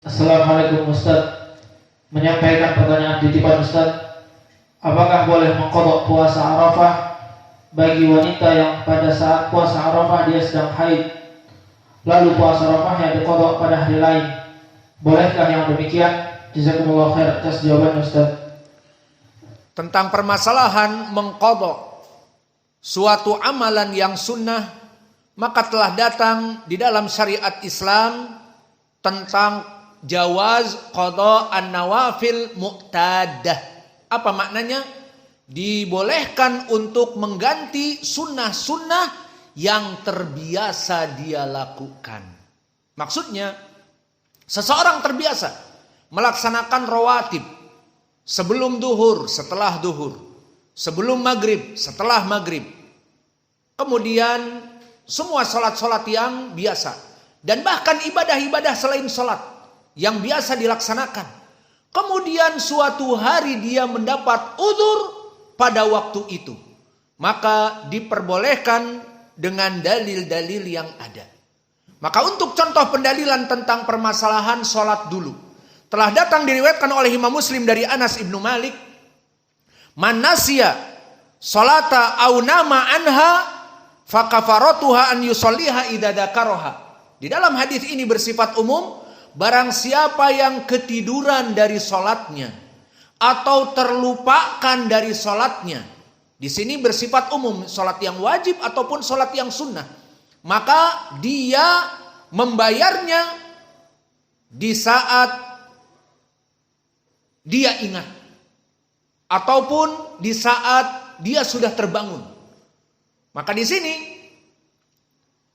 Assalamualaikum Ustaz. Menyampaikan pertanyaan titipan Ustaz. Apakah boleh mengqadha puasa Arafah bagi wanita yang pada saat puasa Arafah dia sedang haid, lalu puasa Arafahnya diqadha pada hari lain? Bolehkah yang demikian? Jazakumullah khair atas jawaban Ustaz. Tentang permasalahan mengqadha suatu amalan yang sunnah, maka telah datang di dalam syariat Islam tentang jawaz qadha an-nawafil mu'tadah. Apa maknanya? Dibolehkan untuk mengganti sunnah-sunnah yang terbiasa dia lakukan. Maksudnya, seseorang terbiasa melaksanakan rawatib sebelum duhur, setelah duhur, sebelum maghrib, setelah maghrib. Kemudian semua sholat-sholat yang biasa. Dan bahkan ibadah-ibadah selain sholat yang biasa dilaksanakan. Kemudian suatu hari dia mendapat udzur pada waktu itu. Maka diperbolehkan dengan dalil-dalil yang ada. Maka untuk contoh pendalilan tentang permasalahan sholat dulu. Telah datang diriwayatkan oleh Imam Muslim dari Anas ibnu Malik. Man nasiya sholata au nama anha fakafaratuha an yusolliha idza dzakaraha. Di dalam hadis ini bersifat umum, barang siapa yang ketiduran dari sholatnya atau terlupakan dari sholatnya, di sini bersifat umum, sholat yang wajib ataupun sholat yang sunnah, maka dia membayarnya di saat dia ingat ataupun di saat dia sudah terbangun. Maka di sini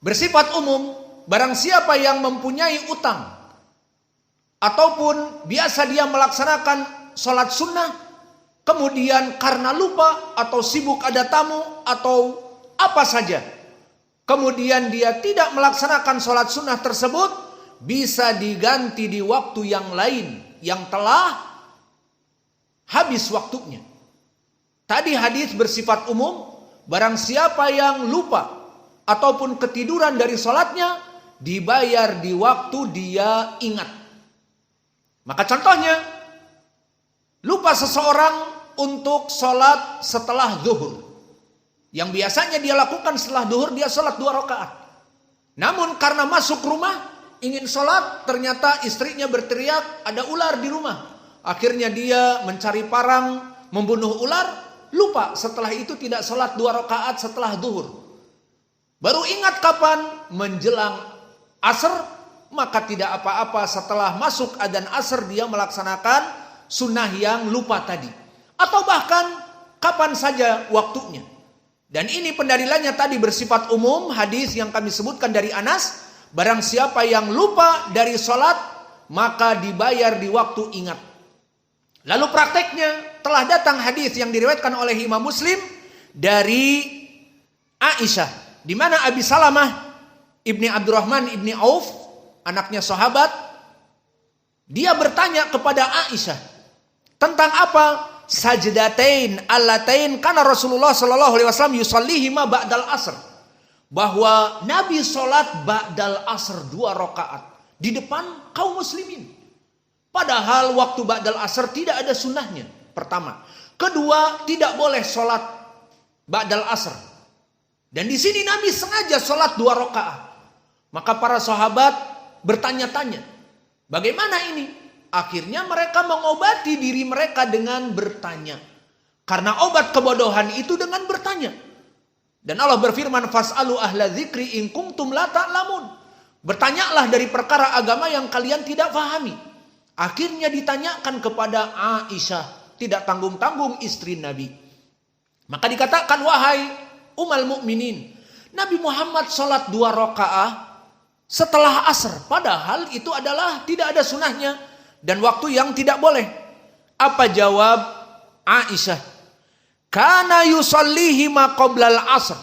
bersifat umum, barang siapa yang mempunyai utang ataupun biasa dia melaksanakan sholat sunnah, kemudian karena lupa atau sibuk ada tamu atau apa saja, kemudian dia tidak melaksanakan sholat sunnah tersebut, bisa diganti di waktu yang lain yang telah habis waktunya. Tadi hadis bersifat umum, barang siapa yang lupa ataupun ketiduran dari sholatnya, dibayar di waktu dia ingat. Maka contohnya, lupa seseorang untuk sholat setelah zuhur. Yang biasanya dia lakukan setelah zuhur, dia sholat 2 rakaat. Namun karena masuk rumah, ingin sholat, ternyata istrinya berteriak, ada ular di rumah. Akhirnya dia mencari parang, membunuh ular, lupa setelah itu tidak sholat 2 rakaat setelah zuhur. Baru ingat kapan? Menjelang asar, maka tidak apa-apa setelah masuk adzan asar dia melaksanakan sunnah yang lupa tadi. Atau bahkan kapan saja waktunya. Dan ini pendalilannya tadi bersifat umum, hadis yang kami sebutkan dari Anas, barang siapa yang lupa dari sholat, maka dibayar di waktu ingat. Lalu prakteknya telah datang hadis yang diriwayatkan oleh Imam Muslim dari Aisyah, di mana Abi Salamah ibni Abdurrahman ibni Auf, anaknya sahabat, dia bertanya kepada Aisyah tentang apa? Sajdatain allatain kana Rasulullah sallallahu alaihi wasallam yusallihima ba'dal asr. Bahwa Nabi salat ba'dal asr 2 rakaat di depan kaum muslimin. Padahal waktu ba'dal asr tidak ada sunnahnya. Pertama, kedua, tidak boleh salat ba'dal asr. Dan di sini Nabi sengaja salat 2 rakaat. Maka para sahabat bertanya-tanya, bagaimana ini? Akhirnya mereka mengobati diri mereka dengan bertanya. Karena obat kebodohan itu dengan bertanya. Dan Allah berfirman, fas'alu ahla dzikri in kuntum la ta'lamun. Bertanyalah dari perkara agama yang kalian tidak pahami. Akhirnya ditanyakan kepada Aisyah, tidak tanggung-tanggung istri Nabi. Maka dikatakan, wahai Ummul Mukminin, Nabi Muhammad salat 2 rakaat setelah asar, padahal itu adalah tidak ada sunnahnya dan waktu yang tidak boleh. Apa jawab Aisyah? Kana yusallihima qoblal asr,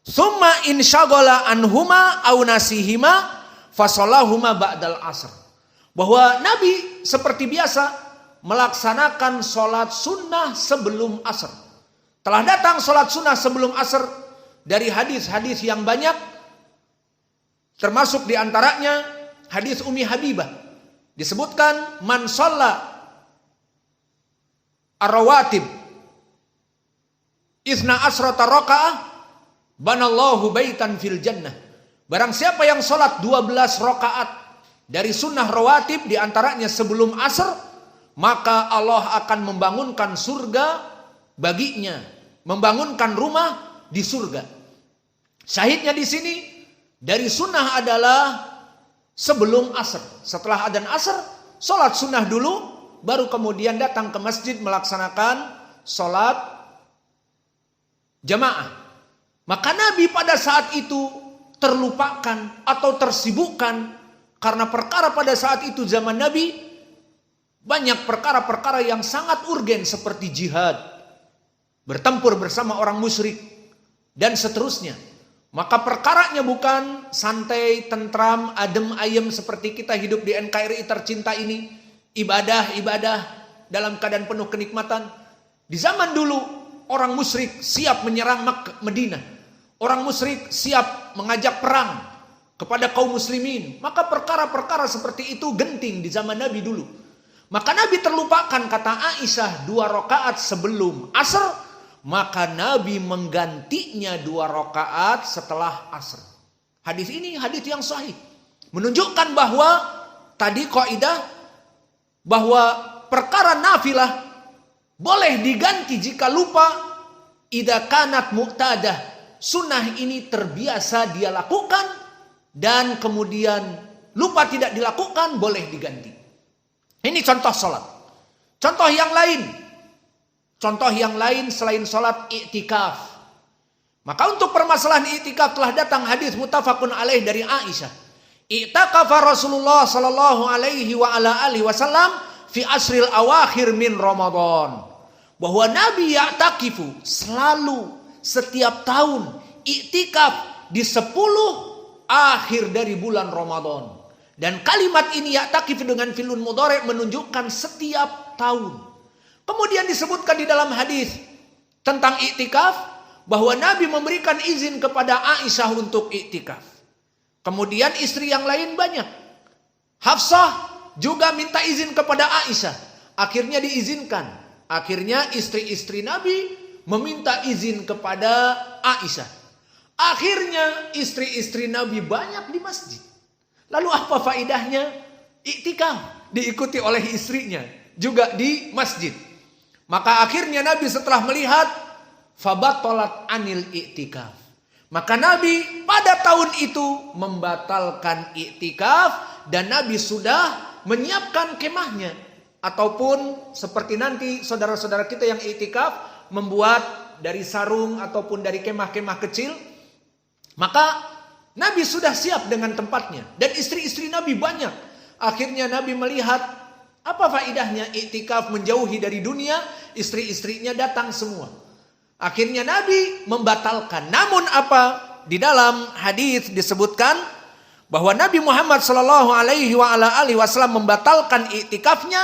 summa insyaghala anhuma aw nasihima fasallahuma ba'dal asr. Bahwa Nabi seperti biasa melaksanakan sholat sunnah sebelum asar. Telah datang sholat sunnah sebelum asar dari hadis-hadis yang banyak, termasuk diantaranya hadis Ummi Habibah disebutkan man shalla ar-rawatib isna asrata rakaah banallahu baitan fil jannah. Barang siapa yang sholat 12 rakaat dari sunnah rawatib diantaranya sebelum asar, maka Allah akan membangunkan surga baginya, membangunkan rumah di surga. Syahidnya di sini dari sunnah adalah sebelum asar. Setelah adzan asar, sholat sunnah dulu, baru kemudian datang ke masjid melaksanakan sholat jamaah. Maka Nabi pada saat itu terlupakan atau tersibukkan karena perkara pada saat itu zaman Nabi banyak perkara-perkara yang sangat urgen seperti jihad, bertempur bersama orang musyrik dan seterusnya. Maka perkaranya bukan santai, tentram, adem ayem seperti kita hidup di NKRI tercinta ini, ibadah dalam keadaan penuh kenikmatan. Di zaman dulu orang musyrik siap menyerang Madinah. Orang musyrik siap mengajak perang kepada kaum muslimin. Maka perkara-perkara seperti itu genting di zaman Nabi dulu. Maka Nabi terlupakan, kata Aisyah, 2 rakaat sebelum asar. Maka Nabi menggantinya 2 rakaat setelah asar. Hadis ini hadis yang sahih. Menunjukkan bahwa tadi kaidah bahwa perkara nafilah boleh diganti jika lupa. Idza kanat muqtadah. Sunnah ini terbiasa dia lakukan dan kemudian lupa tidak dilakukan, boleh diganti. Ini contoh sholat. Contoh yang lain selain sholat i'tikaf. Maka untuk permasalahan i'tikaf telah datang hadis muttafaqun alaih dari Aisyah. I'takafa Rasulullah sallallahu alaihi wa ala alihi wasallam fi asril awakhir min Ramadan. Bahwa Nabi ya'takifu selalu setiap tahun i'tikaf di 10 akhir dari bulan Ramadan. Dan kalimat ini ya'takif dengan fi'lun mudhari' menunjukkan setiap tahun. Kemudian disebutkan di dalam hadis tentang i'tikaf bahwa Nabi memberikan izin kepada Aisyah untuk i'tikaf. Kemudian istri yang lain banyak. Hafsah juga minta izin kepada Aisyah. Akhirnya diizinkan. Akhirnya istri-istri Nabi meminta izin kepada Aisyah. Akhirnya istri-istri Nabi banyak di masjid. Lalu apa faedahnya? I'tikaf diikuti oleh istrinya juga di masjid. Maka akhirnya Nabi setelah melihat fabatalat anil i'tikaf. Maka Nabi pada tahun itu membatalkan i'tikaf dan Nabi sudah menyiapkan kemahnya. Ataupun seperti nanti saudara-saudara kita yang i'tikaf membuat dari sarung ataupun dari kemah-kemah kecil. Maka Nabi sudah siap dengan tempatnya. Dan istri-istri Nabi banyak. Akhirnya Nabi melihat apa faedahnya i'tikaf menjauhi dari dunia. Istri-istrinya datang semua. Akhirnya Nabi membatalkan. Namun apa? Di dalam hadis disebutkan bahwa Nabi Muhammad sallallahu alaihi wasallam membatalkan i'tikafnya.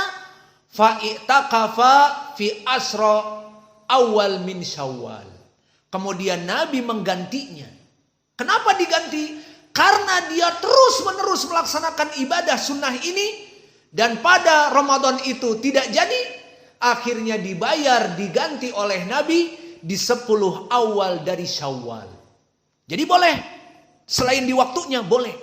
Fa'itakafa fi asra awal min Syawal. Kemudian Nabi menggantinya. Kenapa diganti? Karena dia terus-menerus melaksanakan ibadah sunnah ini dan pada Ramadan itu tidak jadi. Akhirnya diganti oleh Nabi di 10 awal dari Syawal. Jadi boleh. Selain di waktunya boleh.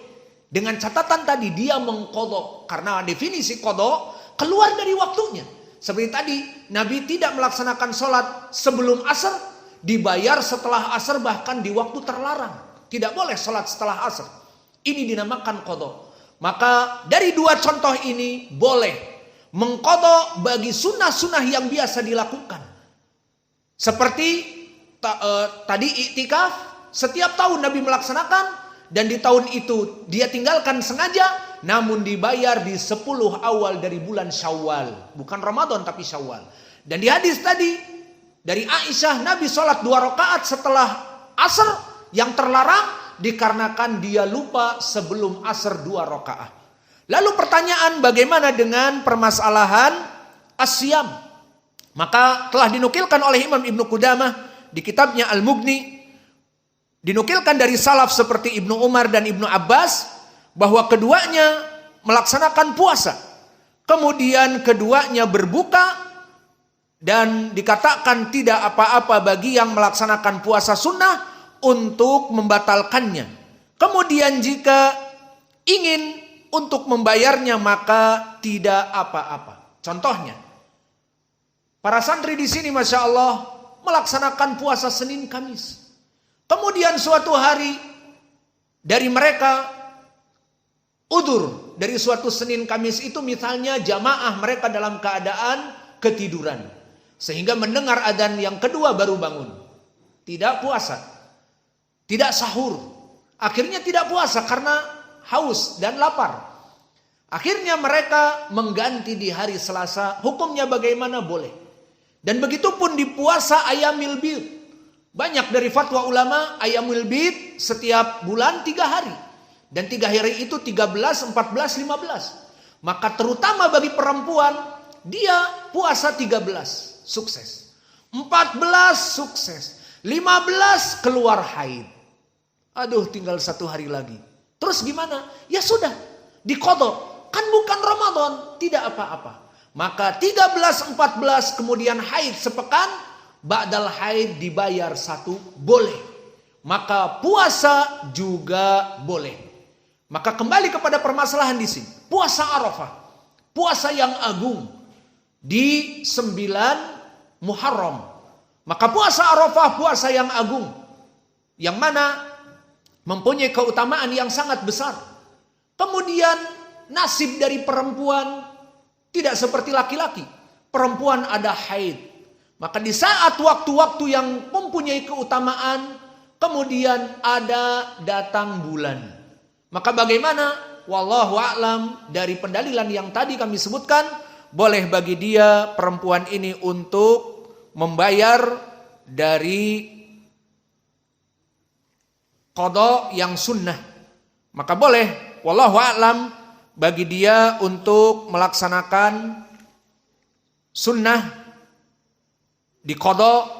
Dengan catatan tadi dia mengqadha. Karena definisi qadha keluar dari waktunya. Seperti tadi, Nabi tidak melaksanakan sholat sebelum asar, dibayar setelah asar bahkan di waktu terlarang. Tidak boleh sholat setelah asar. Ini dinamakan qadha. Maka dari 2 contoh ini boleh mengqadha bagi sunnah-sunnah yang biasa dilakukan. Seperti tadi i'tikaf, setiap tahun Nabi melaksanakan dan di tahun itu dia tinggalkan sengaja. Namun dibayar di 10 awal dari bulan Syawal. Bukan Ramadan tapi Syawal. Dan di hadis tadi dari Aisyah, Nabi sholat 2 rakaat setelah asar yang terlarang dikarenakan dia lupa sebelum asar 2 rakaat. Lalu pertanyaan bagaimana dengan permasalahan asyam? Maka telah dinukilkan oleh Imam Ibnu Qudamah di kitabnya Al-Mughni. Dinukilkan dari salaf seperti Ibnu Umar dan Ibnu Abbas. Bahwa keduanya melaksanakan puasa kemudian keduanya berbuka, dan dikatakan tidak apa-apa bagi yang melaksanakan puasa sunnah untuk membatalkannya. Kemudian jika ingin untuk membayarnya maka tidak apa-apa. Contohnya, para santri di sini Masya Allah melaksanakan puasa Senin Kamis. Kemudian suatu hari dari mereka udzur, dari suatu Senin Kamis itu misalnya jamaah mereka dalam keadaan ketiduran, sehingga mendengar adzan yang kedua baru bangun. Tidak puasa, tidak sahur. Akhirnya tidak puasa karena haus dan lapar. Akhirnya mereka mengganti di hari Selasa. Hukumnya bagaimana? Boleh. Dan begitu pun di puasa Ayyamil Bid. Banyak dari fatwa ulama Ayyamil Bid setiap bulan 3 hari. Dan 3 hari itu 13, 14, 15. Maka terutama bagi perempuan, dia puasa 13, sukses. 14 sukses. 15 keluar haid. Aduh, tinggal 1 hari lagi. Terus gimana? Ya sudah, diqadha. Kan bukan Ramadan, tidak apa-apa. Maka 13, 14 kemudian haid sepekan, ba'dal haid dibayar 1, boleh. Maka puasa juga boleh. Maka kembali kepada permasalahan di sini. Puasa Arafah, puasa yang agung di 9 Muharram. Maka puasa Arafah puasa yang agung, yang mana mempunyai keutamaan yang sangat besar. Kemudian nasib dari perempuan tidak seperti laki-laki. Perempuan ada haid. Maka di saat waktu-waktu yang mempunyai keutamaan, kemudian ada datang bulan. Maka bagaimana? Wallahu a'lam, dari pendalilan yang tadi kami sebutkan, boleh bagi dia perempuan ini untuk membayar dari qadha yang sunnah. Maka boleh, wallahu a'lam, bagi dia untuk melaksanakan sunnah di qadha